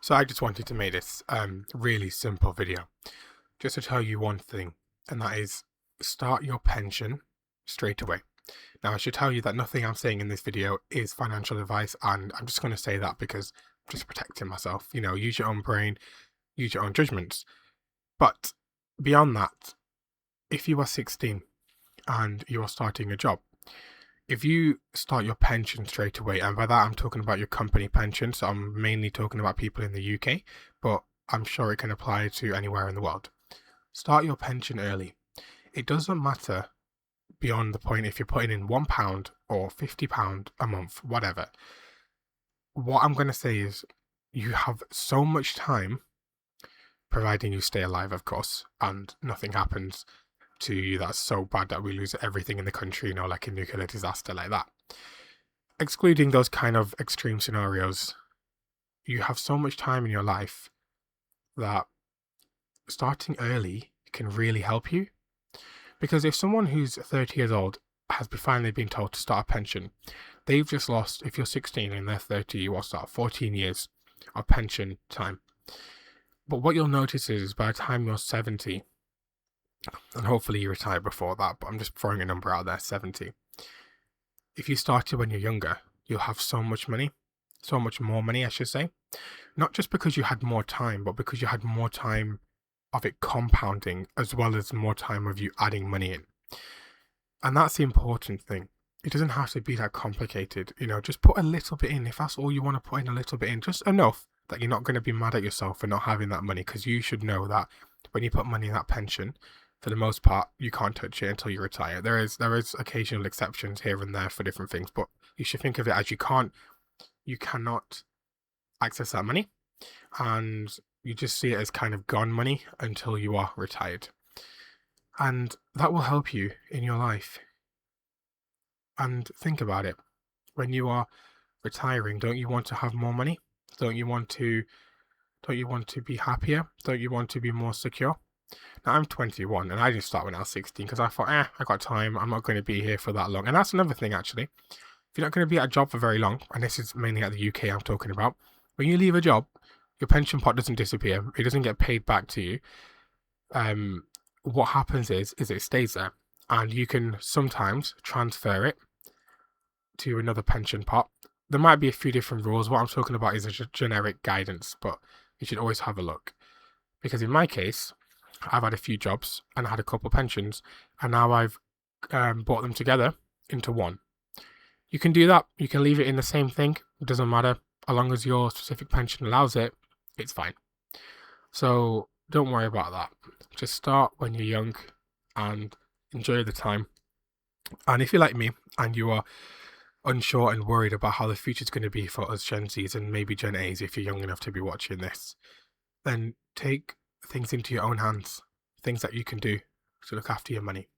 So I just wanted to make this really simple video just to tell you one thing, and that is start your pension straight away. Now I should tell you that nothing I'm saying in this video is financial advice, and I'm just going to say that because I'm just protecting myself. Use your own brain, use your own judgments. But beyond that, if you are 16 and you are starting a job, if you start your pension straight away, and by that I'm talking about your company pension, so I'm mainly talking about people in the UK, but I'm sure it can apply to anywhere in the world. Start your pension early. It doesn't matter beyond the point if you're putting in £1 or £50 a month, whatever. What I'm going to say is you have so much time, providing you stay alive, of course, and nothing happens to you that's so bad that we lose everything in the country, like a nuclear disaster like that. Excluding those kind of extreme scenarios, you have so much time in your life that starting early can really help you. Because if someone who's 30 years old has finally been told to start a pension, they've just lost, if you're 16 and they're 30, you will start 14 years of pension time. But what you'll notice is by the time you're 70, and hopefully you retire before that, but I'm just throwing a number out there, 70. If you started when you're younger, you'll have so much money, so much more money, I should say. Not just because you had more time, but because you had more time of it compounding, as well as more time of you adding money in. And that's the important thing. It doesn't have to be that complicated. Just put a little bit in. If that's all you want to put in, a little bit in, just enough that you're not going to be mad at yourself for not having that money, because you should know that when you put money in that pension, for the most part, you can't touch it until you retire. There is occasional exceptions here and there for different things, but you should think of it as you cannot access that money, and you just see it as kind of gone money until you are retired. And that will help you in your life. And think about it. When you are retiring, don't you want to have more money? Don't you want to be happier? Don't you want to be more secure? Now, I'm 21 and I didn't start when I was 16 because I thought, I got time. I'm not going to be here for that long. And that's another thing, actually. If you're not going to be at a job for very long, and this is mainly at the UK I'm talking about, when you leave a job, your pension pot doesn't disappear. It doesn't get paid back to you. What happens is it stays there, and you can sometimes transfer it to another pension pot. There might be a few different rules. What I'm talking about is a generic guidance, but you should always have a look. Because in my case, I've had a few jobs and I had a couple pensions, and now I've brought them together into one. You can do that. You can leave it in the same thing. It doesn't matter. As long as your specific pension allows it, it's fine. So don't worry about that. Just start when you're young and enjoy the time. And if you're like me and you are unsure and worried about how the future is going to be for us Gen Zs and maybe Gen As if you're young enough to be watching this, then take things into your own hands, things that you can do to look after your money.